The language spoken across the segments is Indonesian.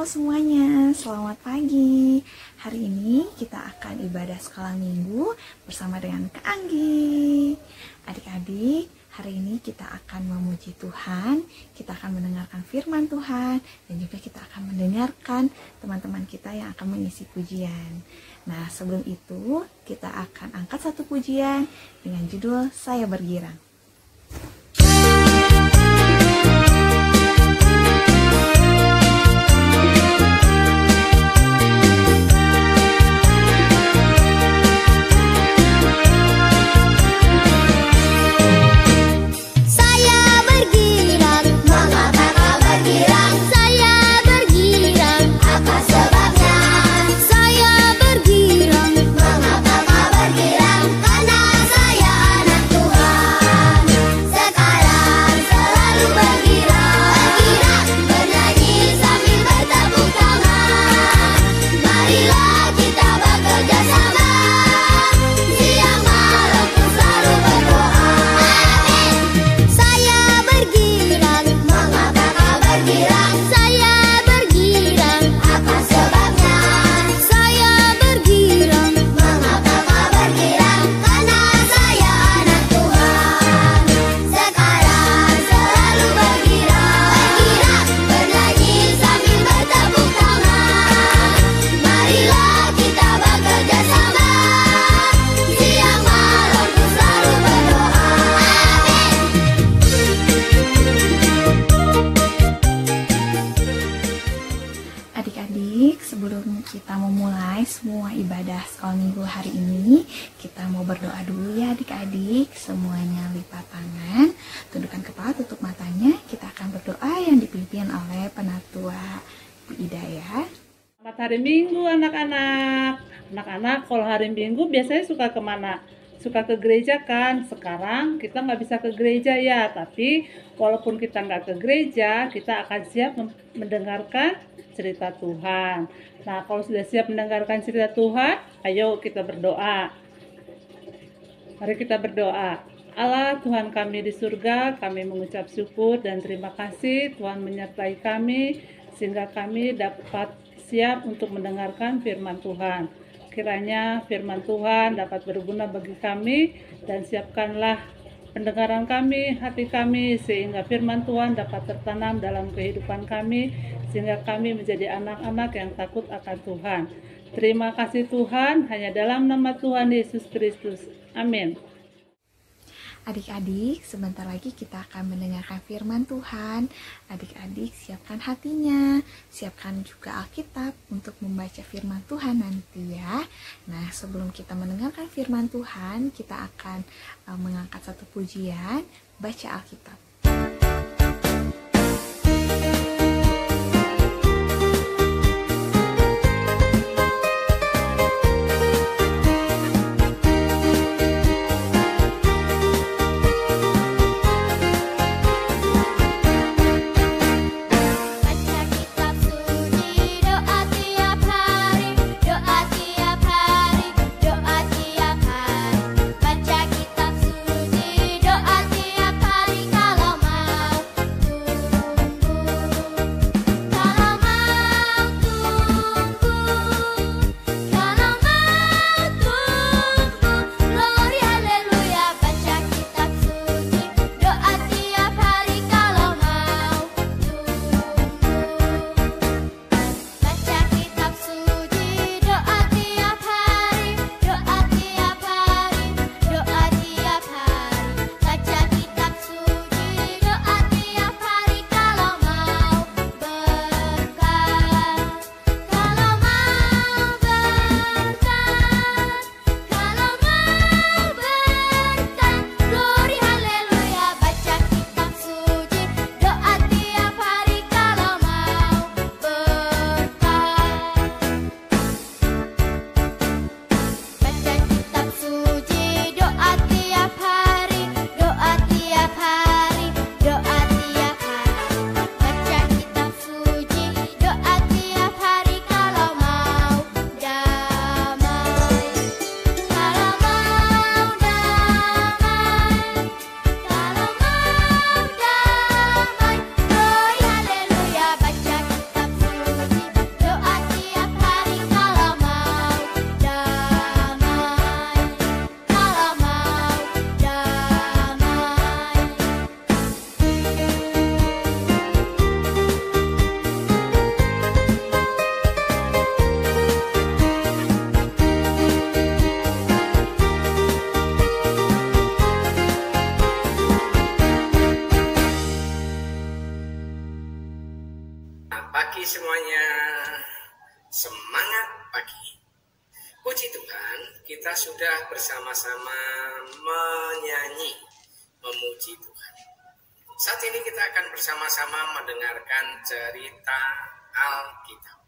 Halo semuanya, selamat pagi. Hari ini kita akan ibadah sekolah minggu bersama dengan Kak Anggi. Adik-adik, hari ini kita akan memuji Tuhan, kita akan mendengarkan firman Tuhan, dan juga kita akan mendengarkan teman-teman kita yang akan mengisi pujian. Nah, sebelum itu kita akan angkat satu pujian dengan judul Saya Bergirang. Adik-adik, sebelum kita memulai semua ibadah sekolah minggu hari ini, kita mau berdoa dulu ya adik-adik. Semuanya lipat tangan, tundukkan kepala, tutup matanya. Kita akan berdoa yang dipimpin oleh penatua Bu Ida ya. Selamat hari Minggu anak-anak. Anak-anak kalau hari Minggu biasanya suka kemana? Suka ke gereja kan? Sekarang kita nggak bisa ke gereja ya, tapi walaupun kita nggak ke gereja, kita akan siap mendengarkan cerita Tuhan. Nah, kalau sudah siap mendengarkan cerita Tuhan, ayo kita berdoa. Mari kita berdoa. Allah Tuhan kami di surga, kami mengucap syukur dan terima kasih Tuhan menyertai kami, sehingga kami dapat siap untuk mendengarkan firman Tuhan. Kiranya firman Tuhan dapat berguna bagi kami, dan siapkanlah pendengaran kami, hati kami, sehingga firman Tuhan dapat tertanam dalam kehidupan kami, sehingga kami menjadi anak-anak yang takut akan Tuhan. Terima kasih Tuhan, hanya dalam nama Tuhan Yesus Kristus. Amin. Adik-adik, sebentar lagi kita akan mendengarkan firman Tuhan. Adik-adik, siapkan hatinya, siapkan juga Alkitab untuk membaca firman Tuhan nanti ya. Nah, sebelum kita mendengarkan firman Tuhan, kita akan mengangkat satu pujian, baca Alkitab. Baca kitab suci, doa tiap hari kalau pagi semuanya. Semangat pagi. Puji Tuhan, kita sudah bersama-sama menyanyi, memuji Tuhan. Saat ini kita akan bersama-sama mendengarkan cerita Alkitab.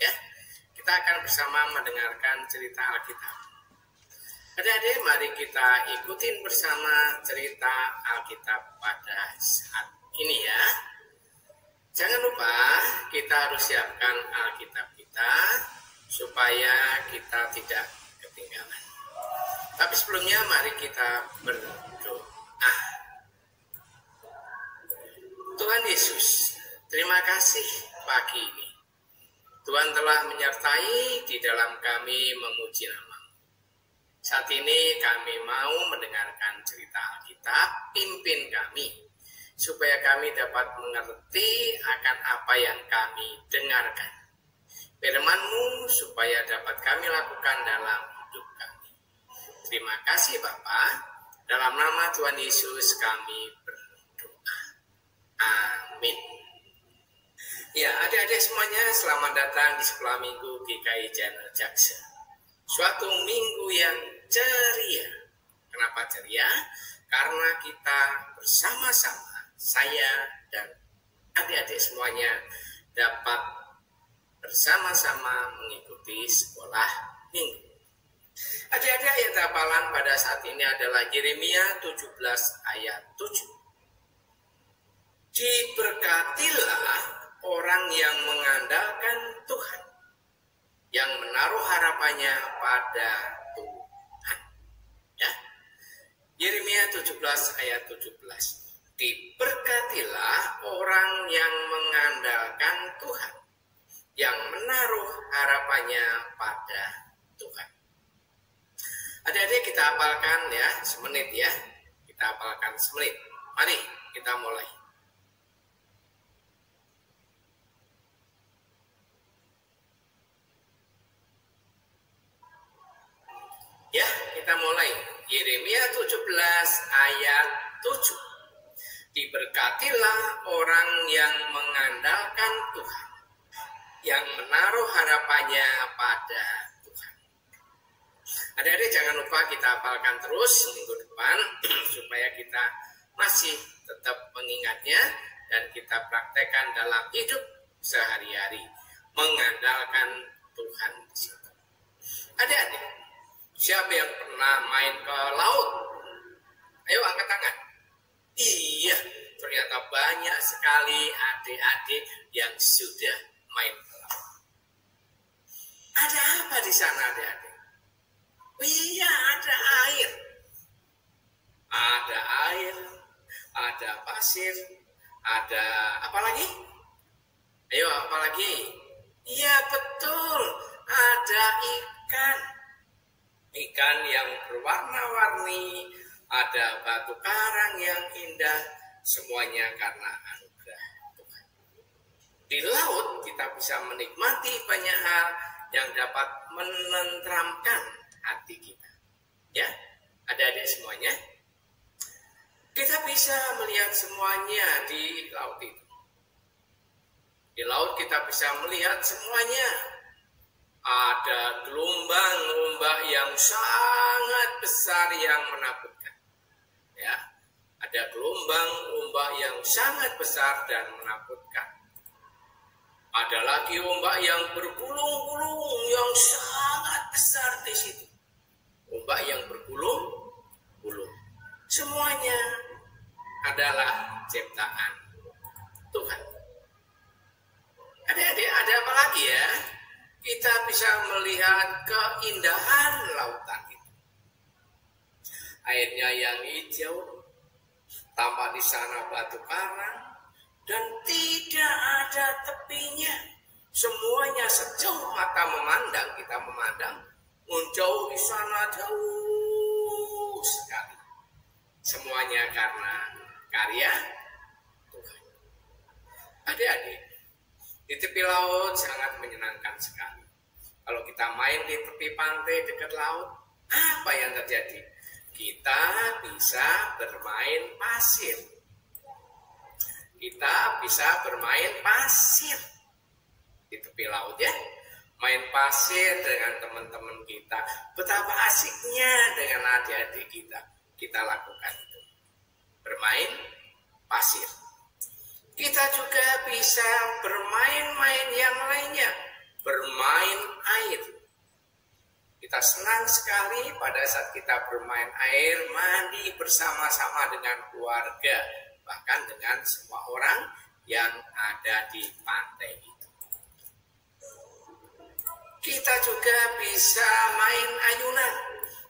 Ya, kita akan bersama mendengarkan cerita Alkitab. Adik-adik, mari kita ikutin bersama cerita Alkitab pada saat ini ya. Jangan lupa kita harus siapkan Alkitab kita supaya kita tidak ketinggalan. Tapi sebelumnya mari kita berdoa. Tuhan Yesus, terima kasih pagi ini. Tuhan telah menyertai di dalam kami memuji nama-Mu. Saat ini kami mau mendengarkan cerita Alkitab, pimpin kami supaya kami dapat mengerti akan apa yang kami dengarkan. Firman-Mu supaya dapat kami lakukan dalam hidup kami. Terima kasih Bapa. Dalam nama Tuhan Yesus kami berdoa. Amin. Ya, adik-adik semuanya, selamat datang di sekolah minggu GKI Channel Jaksa. Suatu minggu yang ceria. Kenapa ceria? Karena kita bersama-sama, saya dan adik-adik semuanya dapat bersama-sama mengikuti sekolah minggu. Adik-adik, ayat hafalan pada saat ini adalah Yeremia 17 ayat 7. Diberkatilah orang yang mengandalkan Tuhan, yang menaruh harapannya pada Tuhan. Ya. Yeremia 17 ayat 17. Diberkatilah orang yang mengandalkan Tuhan, yang menaruh harapannya pada Tuhan. Adik-adik, kita hafalkan ya, semenit ya. Kita hafalkan semenit. Mari kita mulai. Ya, kita mulai. Yeremia 17 ayat 7. Diberkatilah orang yang mengandalkan Tuhan, yang menaruh harapannya pada Tuhan. Adik-adik, jangan lupa kita hafalkan terus minggu depan supaya kita masih tetap mengingatnya dan kita praktekkan dalam hidup sehari-hari, mengandalkan Tuhan di situ. Adik-adik, siapa yang pernah main ke laut? Ayo angkat tangan. Iya, ternyata banyak sekali adik-adik yang sudah main ke laut. Ada apa di sana adik-adik? Iya, ada air. Ada air, ada pasir, ada apa lagi? Ayo, apa lagi? Iya, betul. Ada ikan. Ikan yang berwarna-warni, ada batu karang yang indah, semuanya karena anugerah Tuhan. Di laut kita bisa menikmati banyak hal yang dapat menenteramkan hati kita. Ya, adik-adik semuanya. Kita bisa melihat semuanya di laut itu. Di laut kita bisa melihat semuanya. Ada gelombang ombak yang sangat besar yang menakutkan. Ya, ada gelombang ombak yang sangat besar dan menakutkan. Ada lagi ombak yang bergulung-gulung yang sangat besar di situ. Ombak yang bergulung-gulung. Semuanya adalah ciptaan Tuhan. Adik-adik, ada apa lagi ya? Kita bisa melihat keindahan lautan itu. Airnya yang hijau, tampak di sana batu karang, dan tidak ada tepinya. Semuanya sejauh mata memandang, kita memandang, menjauh di sana jauh sekali. Semuanya karena karya Tuhan. Adik-adik, di tepi laut sangat menyenangkan sekali. Kalau kita main di tepi pantai dekat laut, apa yang terjadi? Kita bisa bermain pasir. Kita bisa bermain pasir. di tepi laut ya. Main pasir dengan teman-teman kita. Betapa asiknya dengan adik-adik kita. Kita lakukan itu. Bermain pasir. Kita juga bisa bermain-main yang lainnya. Bermain air. Kita senang sekali pada saat kita bermain air, mandi bersama-sama dengan keluarga, bahkan dengan semua orang yang ada di pantai itu. Kita juga bisa main ayunan.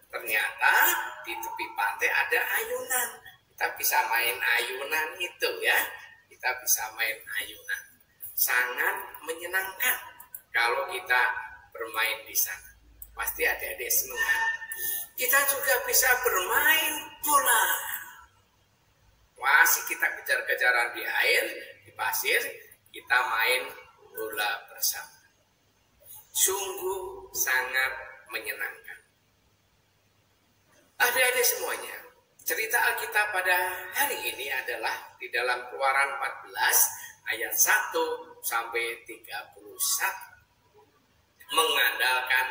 Ternyata di tepi pantai ada ayunan. Kita bisa main ayunan itu ya. Kita bisa main ayunan. Sangat menyenangkan kalau kita bermain di sana. Pasti adik-adik senang kan? Kita juga bisa bermain bola. Masih kita kejar-kejaran di air, di pasir, kita main bola bersama. Sungguh sangat menyenangkan. Adik-adik semuanya, cerita Alkitab pada hari ini adalah di dalam Keluaran 14 ayat 1 sampai 31. Mengandalkan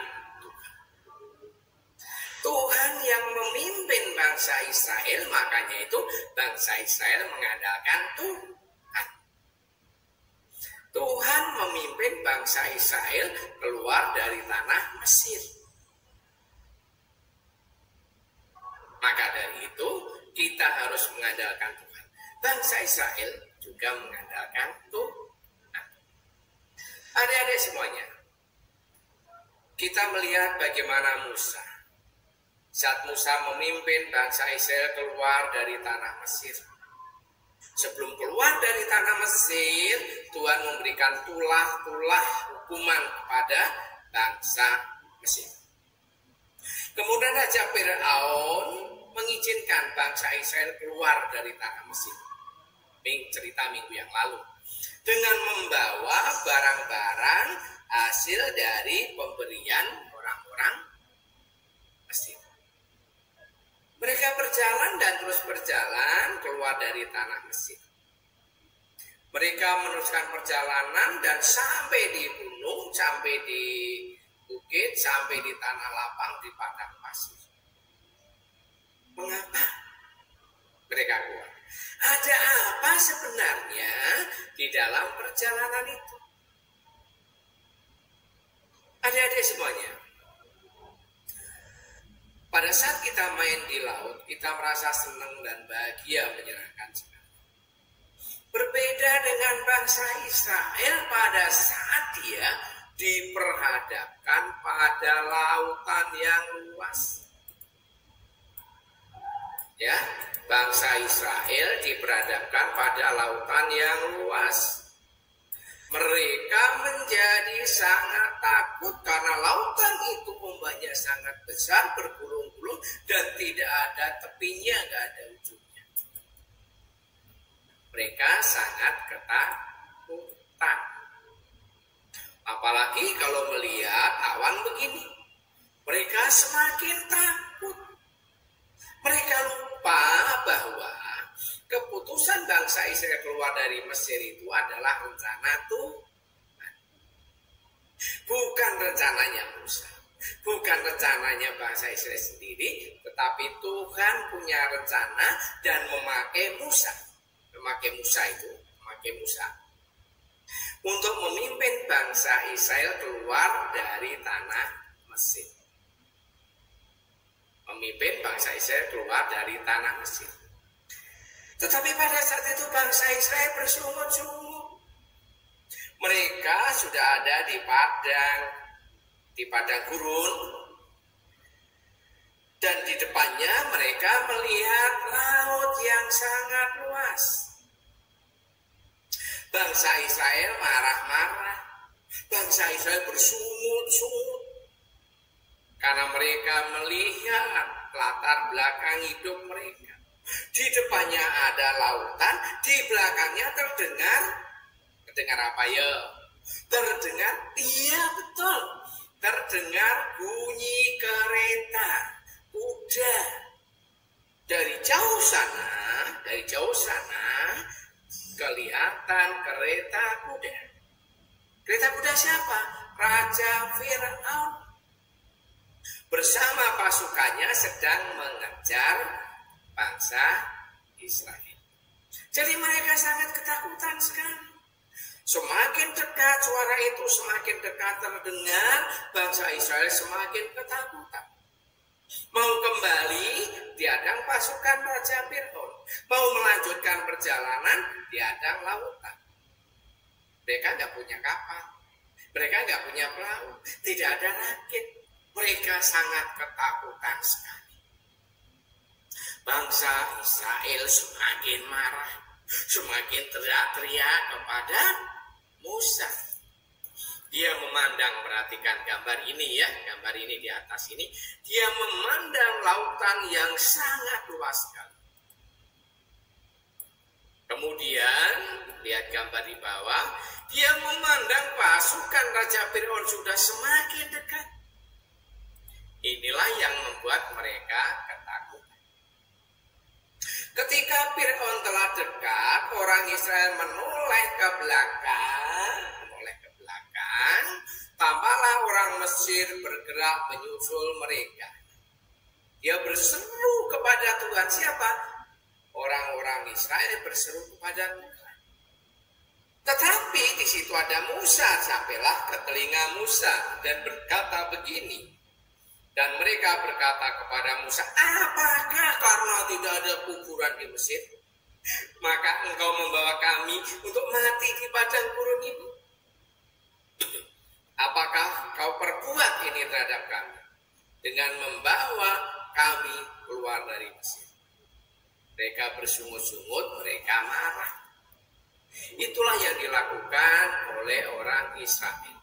Tuhan yang memimpin bangsa Israel, makanya itu bangsa Israel mengandalkan Tuhan. Tuhan memimpin bangsa Israel keluar dari tanah Mesir. Maka dari itu kita harus mengandalkan Tuhan. Bangsa Israel juga mengandalkan Tuhan. Adik-adik semuanya, kita melihat bagaimana Musa. Saat Musa memimpin bangsa Israel keluar dari tanah Mesir. Sebelum keluar dari tanah Mesir, Tuhan memberikan tulah-tulah hukuman kepada bangsa Mesir. Kemudian Raja Firaun mengizinkan bangsa Israel keluar dari tanah Mesir. Cerita minggu yang lalu. Dengan membawa barang-barang hasil dari pemberian orang-orang Mesir. Mereka berjalan dan terus berjalan keluar dari tanah Mesir. Mereka meneruskan perjalanan dan sampai di gunung, sampai di bukit, sampai di tanah lapang, di padang pasir. Mengapa mereka keluar? Ada apa sebenarnya di dalam perjalanan itu? Adik-adik semuanya, pada saat kita main di laut, kita merasa senang dan bahagia menyenangkan sekali. Berbeda dengan bangsa Israel pada saat dia diperhadapkan pada lautan yang luas. Ya, bangsa Israel diperhadapkan pada lautan yang luas. Mereka menjadi sangat takut karena lautan itu ombaknya sangat besar, bergulung-gulung, dan tidak ada tepinya, tidak ada ujungnya. Mereka sangat ketakutan. Apalagi kalau melihat awan begini. Mereka semakin takut. Mereka lupa bahwa keputusan bangsa Israel keluar dari Mesir itu adalah rencana Tuhan. Bukan rencananya Musa. Bukan rencananya bangsa Israel sendiri. Tetapi Tuhan punya rencana dan memakai Musa. Memakai Musa. Untuk memimpin bangsa Israel keluar dari tanah Mesir. Memimpin bangsa Israel keluar dari tanah Mesir. Tetapi pada saat itu bangsa Israel bersungut-sungut. Mereka sudah ada di padang gurun. Dan di depannya mereka melihat laut yang sangat luas. Bangsa Israel marah-marah. Bangsa Israel bersungut-sungut. Karena mereka melihat latar belakang hidup mereka. Di depannya ada lautan, di belakangnya terdengar apa ya? Iya betul, terdengar bunyi kereta, kuda. Dari jauh sana kelihatan kereta kuda. Kereta kuda siapa? Raja Firaun bersama pasukannya sedang mengejar bangsa Israel. Jadi mereka sangat ketakutan sekali. Semakin dekat suara itu, semakin dekat terdengar, bangsa Israel semakin ketakutan. Mau kembali, diadang pasukan Raja Firaun. Mau melanjutkan perjalanan, diadang lautan. Mereka nggak punya kapal, mereka nggak punya perahu, tidak ada rakit. Mereka sangat ketakutan sekali. Bangsa Israel semakin marah, semakin teriak-teriak kepada Musa. Dia memandang, perhatikan gambar ini ya, gambar ini di atas ini. Dia memandang lautan yang sangat luas sekali. Kemudian, lihat gambar di bawah, dia memandang pasukan Raja Firaun sudah semakin dekat. Inilah yang membuat mereka ketakutan. Ketika Firaun telah dekat, orang Israel menoleh ke belakang, tampaklah orang Mesir bergerak menyusul mereka. Dia berseru kepada Tuhan. Siapa? Orang-orang Israel berseru kepada Tuhan. Tetapi di situ ada Musa. Sampailah ke telinga Musa dan berkata begini. Dan mereka berkata kepada Musa, apakah karena tidak ada kuburan di Mesir, maka engkau membawa kami untuk mati di padang gurun ini? Apakah kau perbuat ini terhadap kami dengan membawa kami keluar dari Mesir? Mereka bersungut-sungut, mereka marah. Itulah yang dilakukan oleh orang Israel.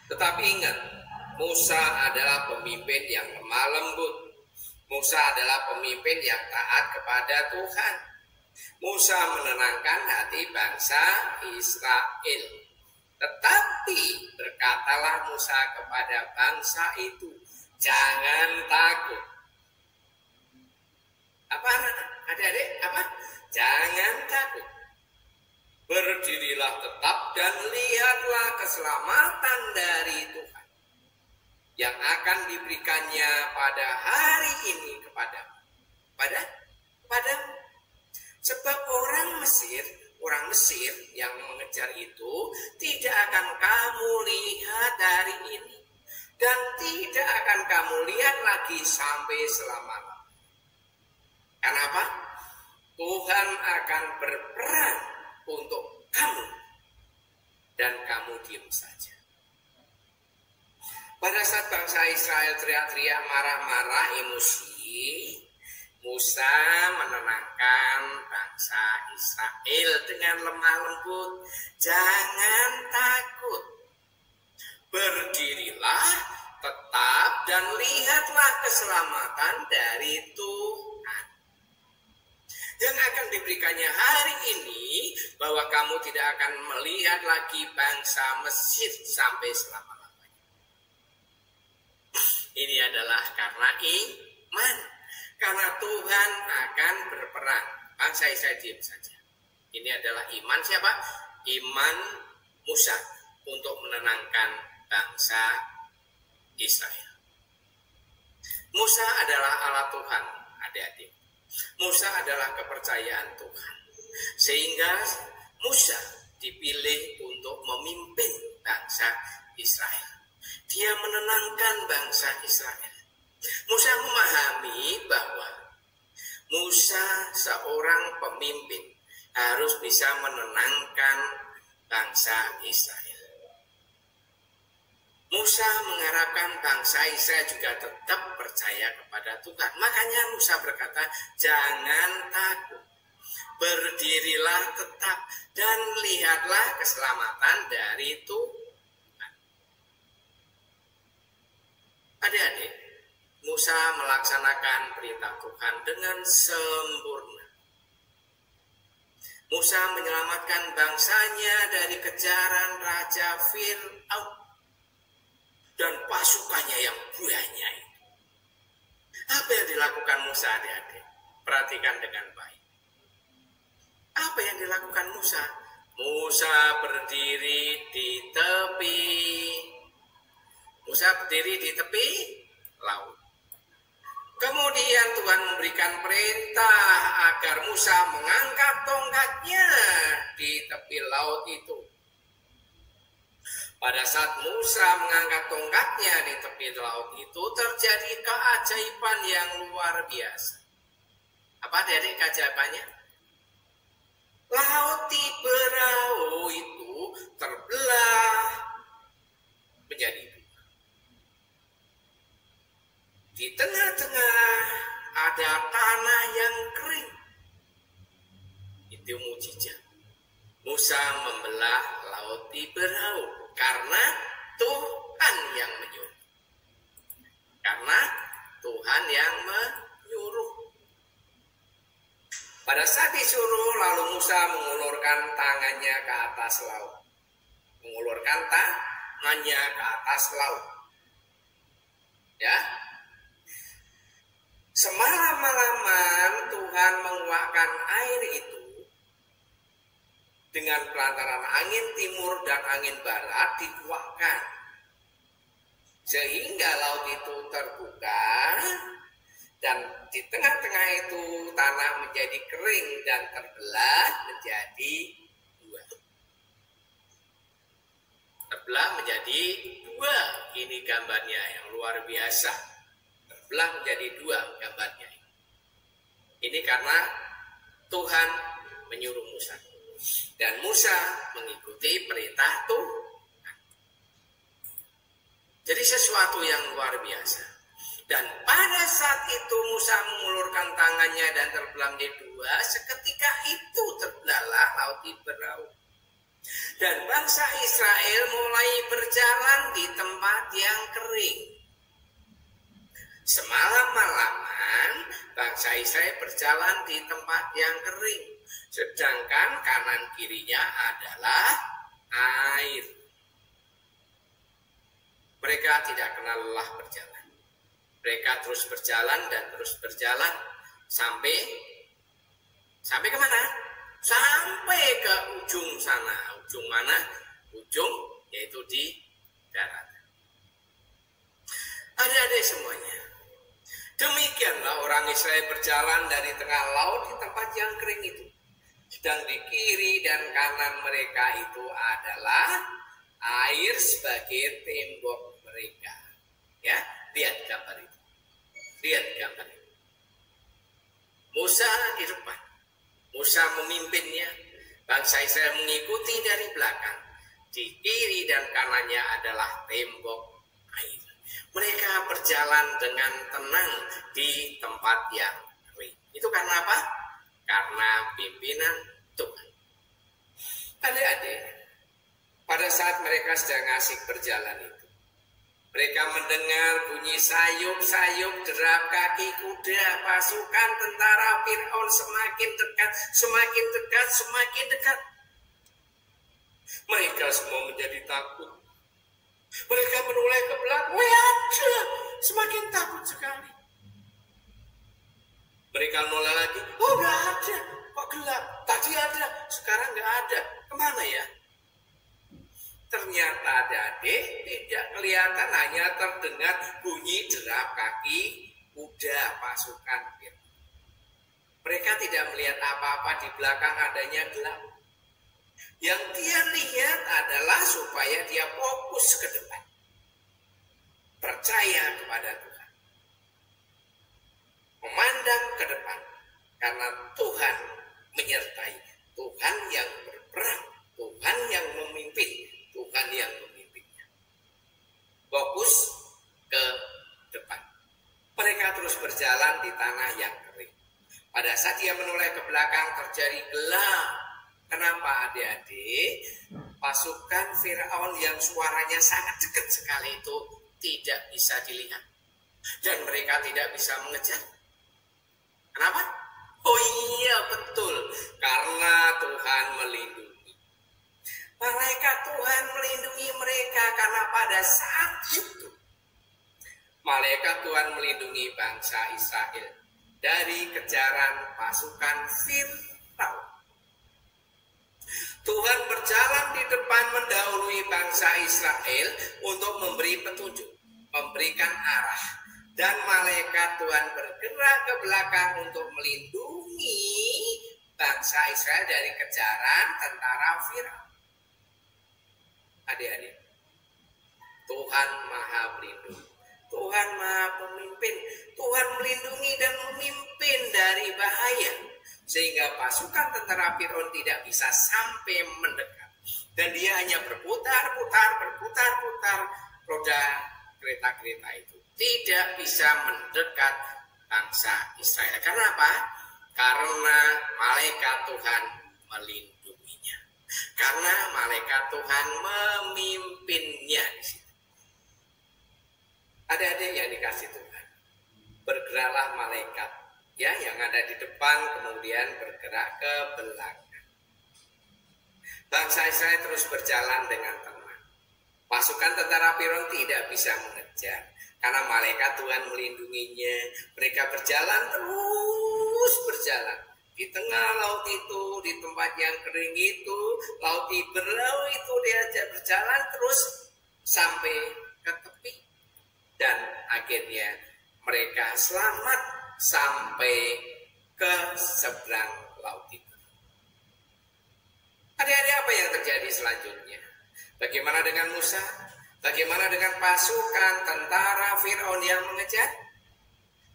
Tetapi ingat, Musa adalah pemimpin yang lemah lembut. Musa adalah pemimpin yang taat kepada Tuhan. Musa menenangkan hati bangsa Israel. Tetapi berkatalah Musa kepada bangsa itu, jangan takut. Apa adik-adik? Apa? Jangan takut. Berdirilah tetap dan lihatlah keselamatan dari Tuhan yang akan diberikannya pada hari ini kepadamu. Padamu. Sebab orang Mesir yang mengejar itu tidak akan kamu lihat hari ini. Dan tidak akan kamu lihat lagi sampai selama-lamanya. Kenapa? Tuhan akan berperang untuk kamu. Dan kamu diam saja. Pada saat bangsa Israel teriak-teriak marah-marah emosi, Musa menenangkan bangsa Israel dengan lemah lembut. Jangan takut. Berdirilah tetap dan lihatlah keselamatan dari Tuhan yang akan diberikannya hari ini, bahwa kamu tidak akan melihat lagi bangsa Mesir sampai selama-lamanya. Ini adalah karena iman. Karena Tuhan akan berperang. Bangsa Israel diam saja. Ini adalah iman siapa? Iman Musa untuk menenangkan bangsa Israel. Musa adalah alat Tuhan, adik-adik. Musa adalah kepercayaan Tuhan. Sehingga Musa dipilih untuk memimpin bangsa Israel. Dia menenangkan bangsa Israel. Musa memahami bahwa Musa seorang pemimpin harus bisa menenangkan bangsa Israel. Musa mengharapkan bangsa Israel juga tetap percaya kepada Tuhan. Makanya Musa berkata, jangan takut. Berdirilah tetap dan lihatlah keselamatan dari Tuhan. Adik-adik, Musa melaksanakan perintah Tuhan dengan sempurna. Musa menyelamatkan bangsanya dari kejaran Raja Firaun dan pasukannya yang banyak. Apa yang dilakukan Musa, adik-adik? Perhatikan dengan baik. Apa yang dilakukan Musa? Musa berdiri di tepi. Musa berdiri di tepi laut. Kemudian Tuhan memberikan perintah agar Musa mengangkat tongkatnya di tepi laut itu. Pada saat Musa mengangkat tongkatnya di tepi laut itu, terjadi keajaiban yang luar biasa. Apa dari keajaibannya? Laut Tiberau itu terbelah menjadi dua. Di tengah-tengah ada tanah yang kering. Itu mujizat. Musa membelah laut Tiberau karena Tuhan yang menyuruh. Karena Tuhan yang menyuruh. Pada saat disuruh, lalu Musa mengulurkan tangannya ke atas laut. Mengulurkan tangannya ke atas laut. Ya. Semalam-malaman Tuhan menguakkan air itu dengan pelantaran angin timur dan angin barat dikuakkan. Sehingga laut itu terbuka dan di tengah-tengah itu tanah menjadi kering dan terbelah menjadi dua. Terbelah menjadi dua. Ini gambarnya yang luar biasa. Terbelah menjadi dua gambarnya. Ini karena Tuhan menyuruh Musa. Dan Musa mengikuti perintah Tuhan. Jadi sesuatu yang luar biasa. Dan pada saat itu Musa mengulurkan tangannya dan terbelah menjadi dua. Seketika itu terbelahlah laut Tiberau. Dan bangsa Israel mulai berjalan di tempat yang kering. Semalam-malaman bangsa Israel berjalan di tempat yang kering. Sedangkan kanan kirinya adalah air. Mereka tidak kenal lelah berjalan. Mereka terus berjalan dan terus berjalan sampai kemana? Sampai ke ujung sana. Ujung mana? Ujung yaitu di darat. Adik-adik semuanya. Demikianlah orang Israel berjalan dari tengah laut di tempat yang kering itu. Sedang di kiri dan kanan mereka itu adalah air sebagai tembok mereka. Ya, lihat gambar itu. Lihat gambar itu. Musa di depan. Musa memimpinnya. Bangsa Israel mengikuti dari belakang. Di kiri dan kanannya adalah tembok air. Mereka berjalan dengan tenang di tempat yang kering. Itu karena apa? Karena pimpinan Tuhan. Adik-adik, pada saat mereka sedang asik berjalan itu, mereka mendengar bunyi sayup-sayup derap kaki kuda pasukan tentara Fir'aun semakin dekat, semakin dekat, semakin dekat. Mereka semua menjadi takut. Mereka menoleh ke belakang. Ada, semakin takut sekali. Mereka menoleh lagi. Oh, nggak ada. Kok gelap? Tadi ada, sekarang nggak ada. Kemana ya? Ternyata adik tidak kelihatan, hanya terdengar bunyi derap kaki kuda pasukan. Mereka tidak melihat apa-apa, di belakang adanya gelap. Yang dia lihat adalah supaya dia fokus ke depan. Percaya kepada Tuhan. Memandang ke depan. Karena Tuhan menyertai. Tuhan yang berperang. Tuhan yang memimpin. Tuhan yang memimpinnya. Fokus ke depan. Mereka terus berjalan di tanah yang kering. Pada saat dia menoleh ke belakang terjadi gelap. Kenapa adik-adik? Pasukan Fir'aun yang suaranya sangat dekat sekali itu tidak bisa dilihat. Dan mereka tidak bisa mengejar. Kenapa? Oh iya betul. Karena Tuhan melindungi. Malaikat Tuhan melindungi mereka karena pada saat itu malaikat Tuhan melindungi bangsa Israel dari kejaran pasukan Fir'aun. Tuhan bangsa Israel untuk memberi petunjuk, memberikan arah. Dan malaikat Tuhan bergerak ke belakang untuk melindungi bangsa Israel dari kejaran tentara Firaun. Adik-adik, Tuhan Maha Pelindung, Tuhan Maha Pemimpin, Tuhan melindungi dan memimpin dari bahaya, sehingga pasukan tentara Firaun tidak bisa sampai mendekat. Dan dia hanya berputar roda kereta-kereta itu. Tidak bisa mendekat bangsa Israel. Karena apa? Karena malaikat Tuhan melindunginya. Karena malaikat Tuhan memimpinnya di situ. Adik-adik yang dikasih Tuhan, bergeraklah malaikat ya yang ada di depan kemudian bergerak ke belakang. Bangsa Israel terus berjalan dengan tenang. Pasukan tentara Firaun tidak bisa mengejar karena malaikat Tuhan melindunginya. Mereka berjalan terus berjalan di tengah laut itu, di tempat yang kering itu, laut Tiberau itu diajak berjalan terus sampai ke tepi. Dan akhirnya mereka selamat sampai ke seberang laut itu. Adik-adik, apa yang terjadi selanjutnya? Bagaimana dengan Musa? Bagaimana dengan pasukan tentara Firaun yang mengejar?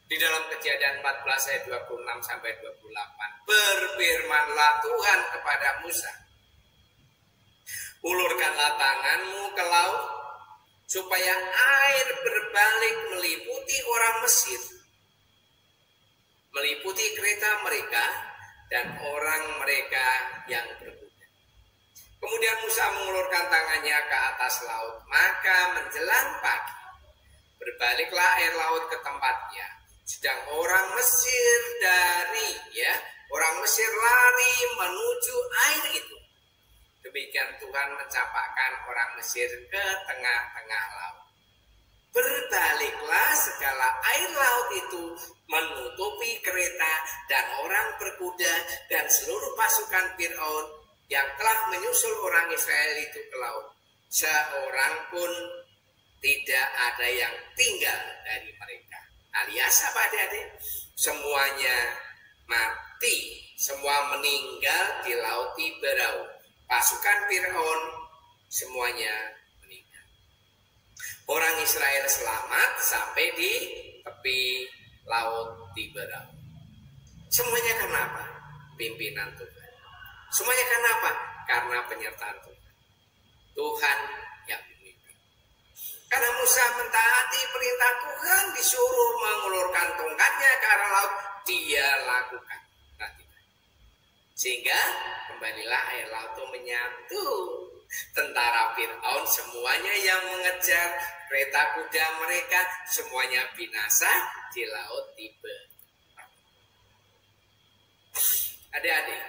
Di dalam Kejadian 14 ayat 26 sampai 28, berfirmanlah Tuhan kepada Musa, ulurkanlah tanganmu ke laut, supaya air berbalik meliputi orang Mesir, meliputi kereta mereka dan orang mereka yang berkuda. Kemudian Musa mengulurkan tangannya ke atas laut, maka menjelang pagi berbaliklah air laut ke tempatnya. Sedang orang Mesir orang Mesir lari menuju air itu. Demikian Tuhan mencampakkan orang Mesir ke tengah-tengah laut. Berbaliklah segala air laut itu menutupi kereta dan orang berkuda dan seluruh pasukan Firaun yang telah menyusul orang Israel itu ke laut. Seorang pun tidak ada yang tinggal dari mereka. Alias apa adik-adik? Semuanya mati, semua meninggal di laut Tiberau. Pasukan Firaun semuanya meninggal. Orang Israel selamat sampai di tepi laut Tiberau. Semuanya karena apa? Pimpinan Tuhan. Semuanya karena apa? Karena penyertaan Tuhan. Tuhan yang memimpin. Karena Musa mentaati perintah Tuhan, disuruh mengulurkan tongkatnya ke arah laut, dia lakukan. Sehingga kembalilah air laut itu menyatu. Tentara Firaun semuanya yang mengejar kereta kuda mereka semuanya binasa di laut Tiberau. Adik-adik,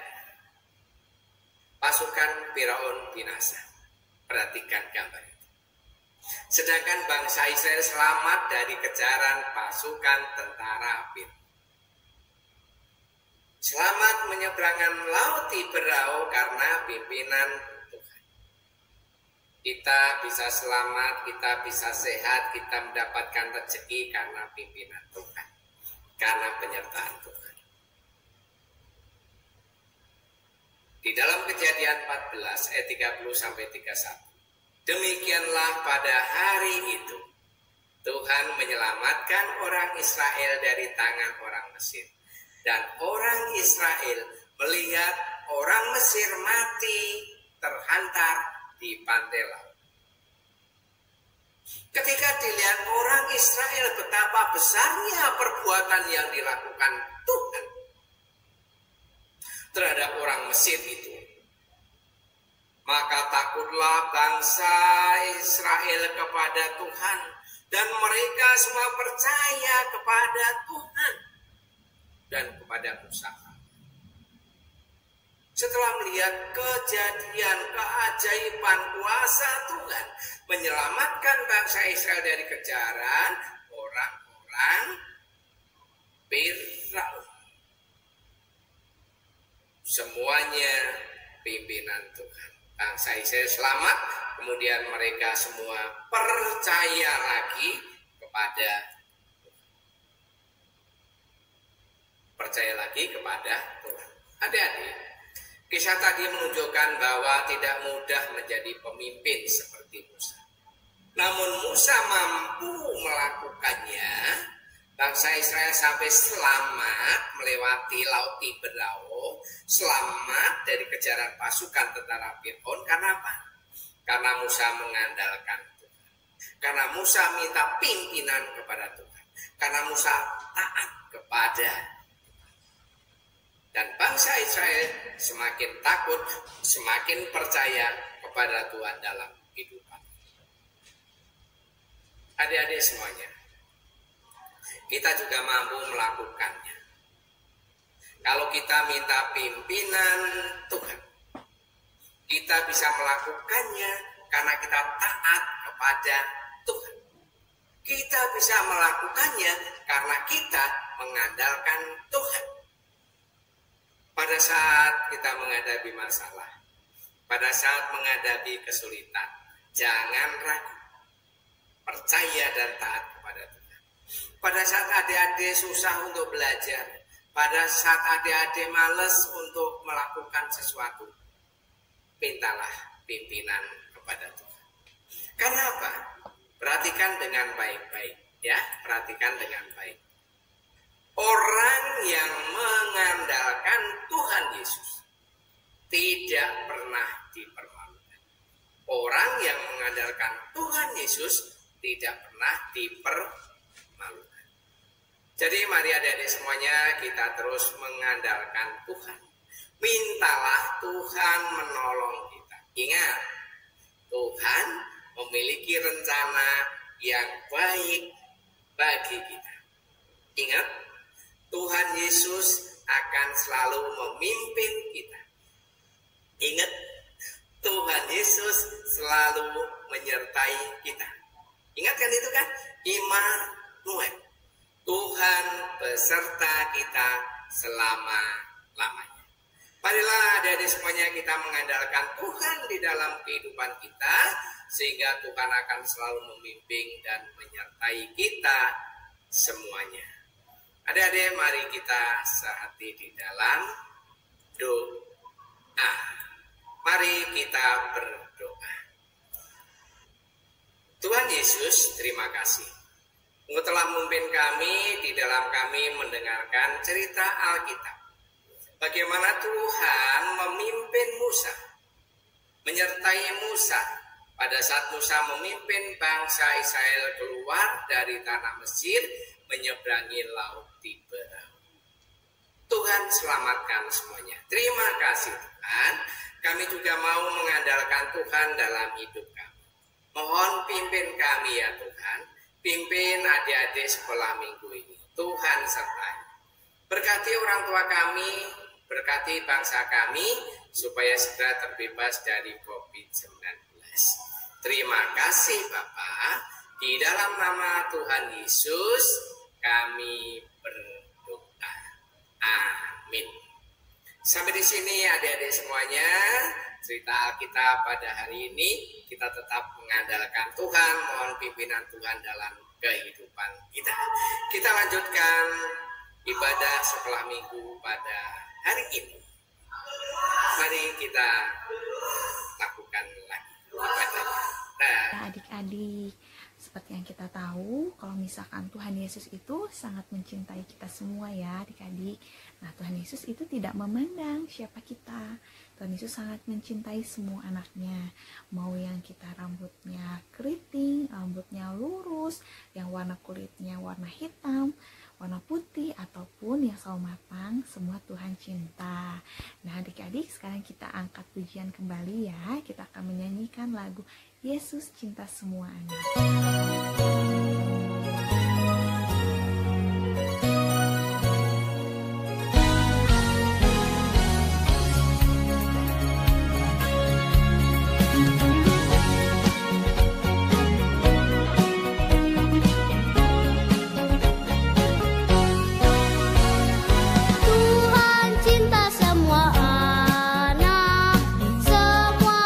pasukan Firaun binasa. Perhatikan gambar itu. Sedangkan bangsa Israel selamat dari kejaran pasukan tentara Firaun. Selamat menyeberangkan laut Tiberau karena pimpinan Tuhan. Kita bisa selamat, kita bisa sehat, kita mendapatkan rezeki karena pimpinan Tuhan. Karena penyertaan Tuhan. Di dalam Kejadian 14 ayat 30 sampai 31. Demikianlah pada hari itu Tuhan menyelamatkan orang Israel dari tangan orang Mesir. Dan orang Israel melihat orang Mesir mati terhantar di pantai laut. Ketika dilihat orang Israel betapa besarnya perbuatan yang dilakukan Tuhan terhadap orang Mesir itu, maka takutlah bangsa Israel kepada Tuhan dan mereka semua percaya kepada Tuhan dan kepada Musa. Setelah melihat kejadian keajaiban kuasa Tuhan menyelamatkan bangsa Israel dari kejaran orang-orang Firaun, semuanya pimpinan Tuhan. bangsa Israel selamat, kemudian mereka semua percaya lagi kepada Tuhan. Adik-adik, kisah tadi menunjukkan bahwa tidak mudah menjadi pemimpin seperti Musa. Namun Musa mampu melakukannya. Bangsa Israel sampai selamat melewati Laut Tiberau, selamat dari kejaran pasukan tentara Firaun. Karena apa? Karena Musa mengandalkan Tuhan. Karena Musa minta pimpinan kepada Tuhan. Karena Musa taat kepada Tuhan. Dan bangsa Israel semakin takut, semakin percaya kepada Tuhan dalam kehidupan. Adik-adik semuanya, kita juga mampu melakukannya. Kalau kita minta pimpinan Tuhan, kita bisa melakukannya karena kita taat kepada Tuhan. Kita bisa melakukannya karena kita mengandalkan Tuhan. Pada saat kita menghadapi masalah, pada saat menghadapi kesulitan, jangan ragu, percaya dan taat kepada Tuhan. Pada saat adik-adik susah untuk belajar, pada saat adik-adik malas untuk melakukan sesuatu, mintalah pimpinan kepada Tuhan. Karena apa? Perhatikan dengan baik-baik, ya, perhatikan dengan baik. Orang yang mengandalkan Tuhan Yesus tidak pernah dipermalukan. Orang yang mengandalkan Tuhan Yesus tidak pernah dipermalukan. Jadi mari adik-adik semuanya kita terus mengandalkan Tuhan. Mintalah Tuhan menolong kita. Ingat, Tuhan memiliki rencana yang baik bagi kita. Ingat, Tuhan Yesus akan selalu memimpin kita. Ingat, Tuhan Yesus selalu menyertai kita. Ingat kan itu kan? Immanuel. Tuhan beserta kita selama-lamanya. Marilah adik-adik semuanya kita mengandalkan Tuhan di dalam kehidupan kita, sehingga Tuhan akan selalu membimbing dan menyertai kita semuanya. Adik-adik, mari kita sehati di dalam doa. Mari kita berdoa. Tuhan Yesus, terima kasih. Engkau telah memimpin kami di dalam kami mendengarkan cerita Alkitab. Bagaimana Tuhan memimpin Musa, menyertai Musa pada saat Musa memimpin bangsa Israel keluar dari tanah Mesir, menyeberangi Laut Tiberau. Tuhan selamatkan semuanya. Terima kasih Tuhan. Kami juga mau mengandalkan Tuhan dalam hidup kami. Mohon pimpin kami ya Tuhan. Pimpin adik-adik sekolah minggu ini. Tuhan sertai. Berkati orang tua kami, berkati bangsa kami, supaya segera terbebas dari COVID-19. Terima kasih Bapak. Di dalam nama Tuhan Yesus, kami berdoa. Amin. Sampai di sini adik-adik semuanya, cerita Alkitab pada hari ini kita tetap mengandalkan Tuhan, mohon pimpinan Tuhan dalam kehidupan kita. Kita lanjutkan ibadah sekolah minggu pada hari ini. Mari kita lakukan lagi ibadahnya. Nah, adik-adik, seperti yang kita tahu, kalau misalkan Tuhan Yesus itu sangat mencintai kita semua ya adik-adik. Nah, Tuhan Yesus itu tidak memandang siapa kita. Tuhan Yesus sangat mencintai semua anaknya. Mau yang kita rambutnya keriting, rambutnya lurus, yang warna kulitnya warna hitam, warna putih, ataupun yang sawo matang, semua Tuhan cinta. Nah adik-adik, sekarang kita angkat pujian kembali ya. Kita akan menyanyikan lagu Yesus Cinta Semua Anak. Tuhan cinta semua anak, semua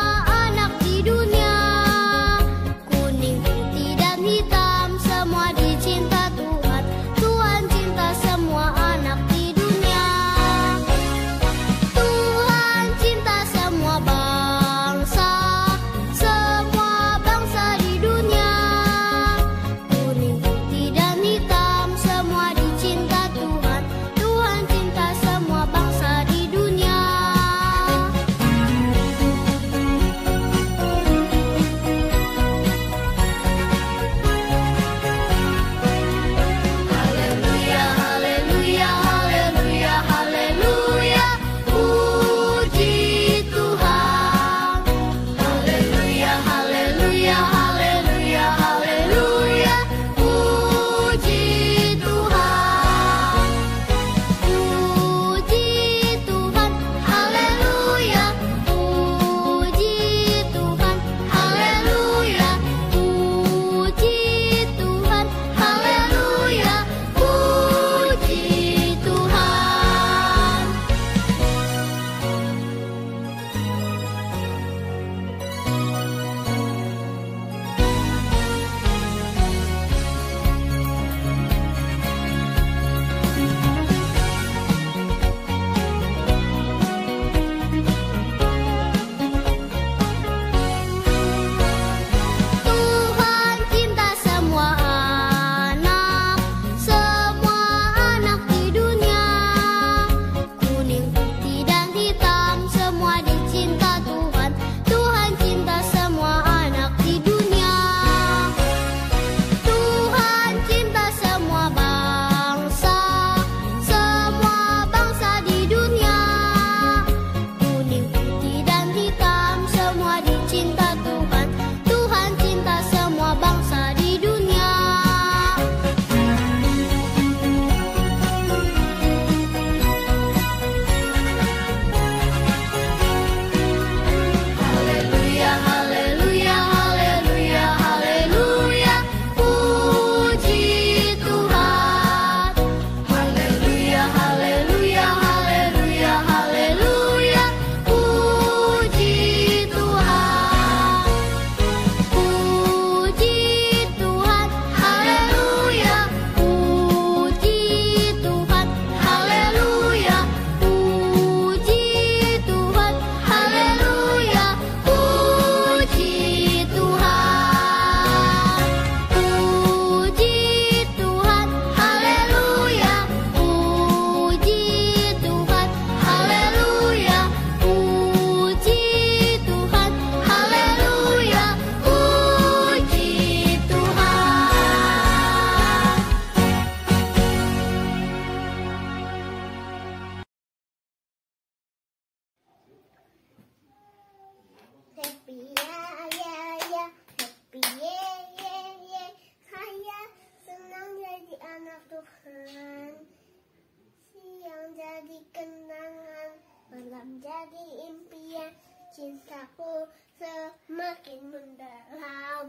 semakin mendalam.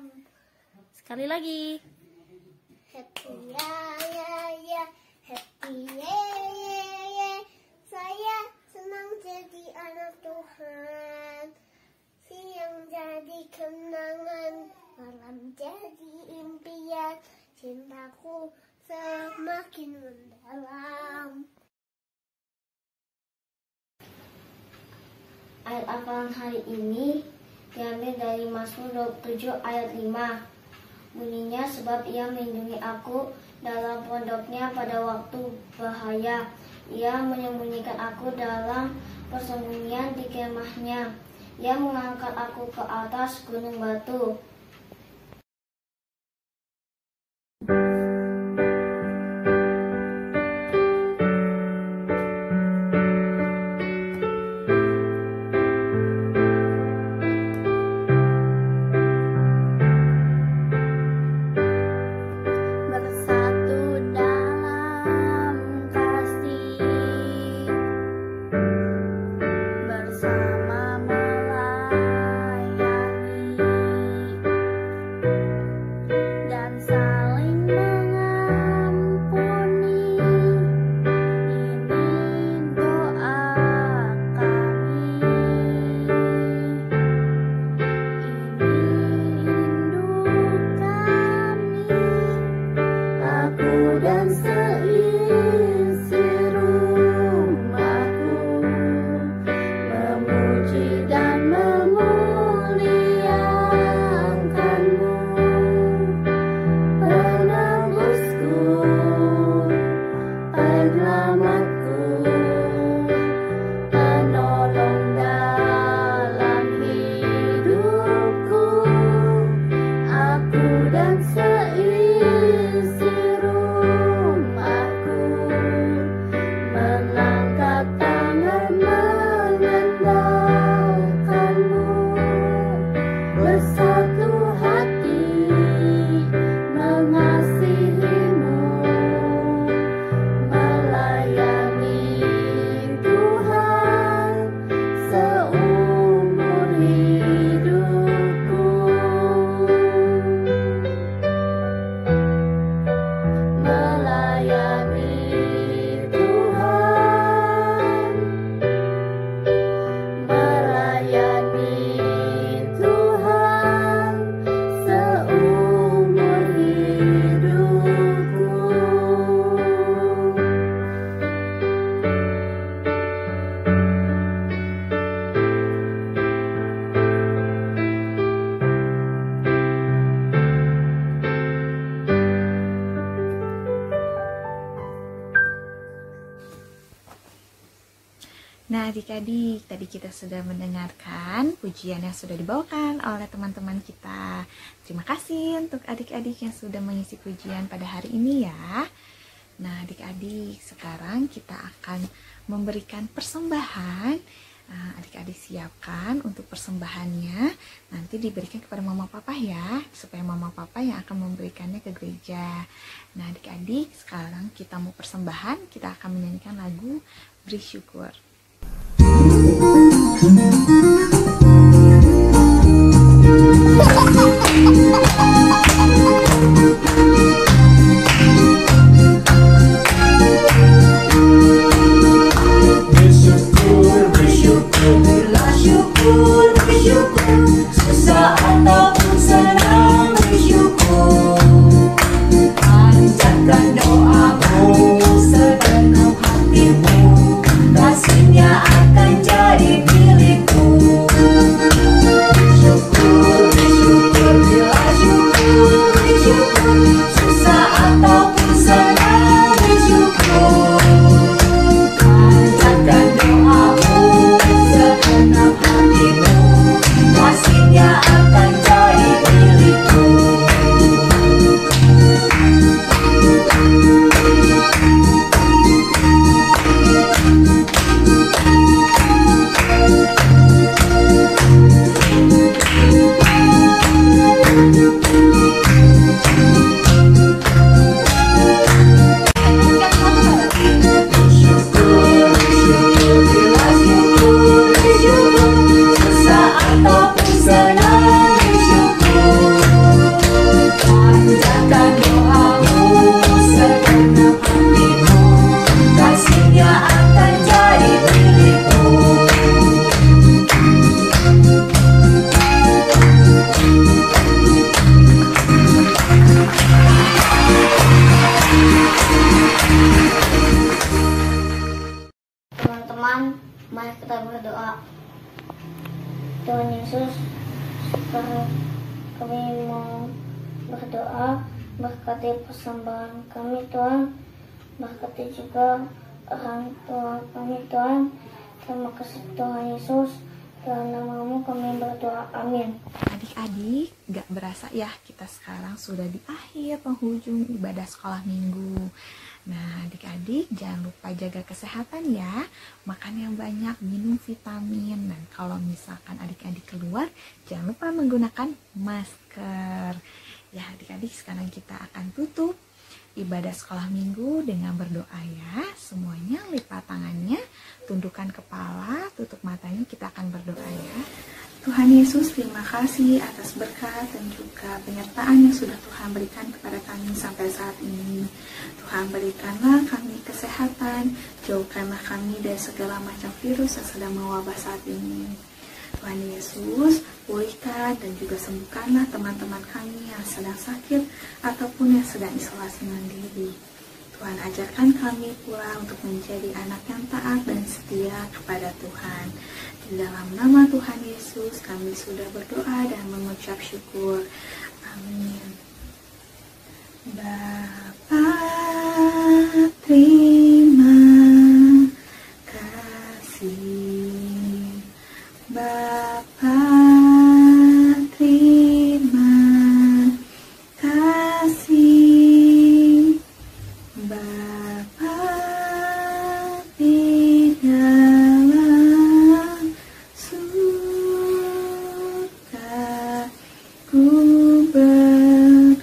Sekali lagi. Happy ya ya ya, happy ya ya ya. Saya senang jadi anak Tuhan. Siang jadi kenangan, malam jadi impian. Cintaku semakin mendalam. Ayat hafalan hari ini diambil dari Mazmur 27 ayat 5. Bunyinya, sebab ia melindungi aku dalam pondoknya pada waktu bahaya. Ia menyembunyikan aku dalam persembunyian di kemahnya. Ia mengangkat aku ke atas gunung batu. Nah adik-adik, tadi kita sudah mendengarkan pujian yang sudah dibawakan oleh teman-teman kita. Terima kasih untuk adik-adik yang sudah mengisi pujian pada hari ini ya. Nah adik-adik, sekarang kita akan memberikan persembahan. Nah, adik-adik siapkan untuk persembahannya. Nanti diberikan kepada mama papa ya, supaya mama papa yang akan memberikannya ke gereja. Nah adik-adik, sekarang kita mau persembahan. Kita akan menyanyikan lagu Beri Syukur. Kasihnya akan jadi milikku. Yesus, sekarang kami mau berdoa. Berkati persembahan kami Tuhan, berkati juga orang tua kami Tuhan. Terima kasih Tuhan Yesus, dalam nama-Mu kami berdoa, amin. Adik-adik, gak berasa ya kita sekarang sudah di akhir penghujung ibadah sekolah minggu. Nah, adik-adik jangan lupa jaga kesehatan ya, makan yang banyak, minum vitamin, dan kalau misalkan adik-adik keluar jangan lupa menggunakan masker. Ya adik-adik, sekarang kita akan tutup ibadah sekolah minggu dengan berdoa ya. Semuanya lipat tangannya, tundukkan kepala, tutup matanya, kita akan berdoa ya. Tuhan Yesus, terima kasih atas berkat dan juga penyertaan yang sudah Tuhan berikan kepada kami sampai saat ini. Tuhan, berikanlah kami kesehatan, jauhkanlah kami dari segala macam virus yang sedang mewabah saat ini. Tuhan Yesus, pulihkan dan juga sembuhkanlah teman-teman kami yang sedang sakit ataupun yang sedang isolasi mandiri. Tuhan, ajarkan kami pula untuk menjadi anak yang taat dan setia kepada Tuhan. Di dalam nama Tuhan Yesus kami sudah berdoa dan mengucap syukur. Amin. Bapa, terima kasih. Bapa, terima kasih. Bapa di dalam surga, ku berterima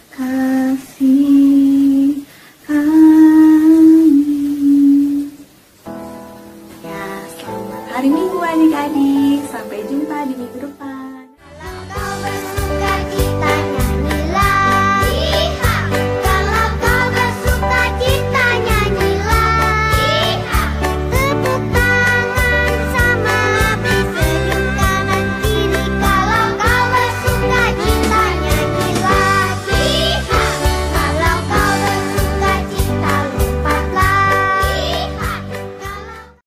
kasih. Amin. Ya, selamat hari Minggu adik-adik. Sampai jumpa di minggu depan.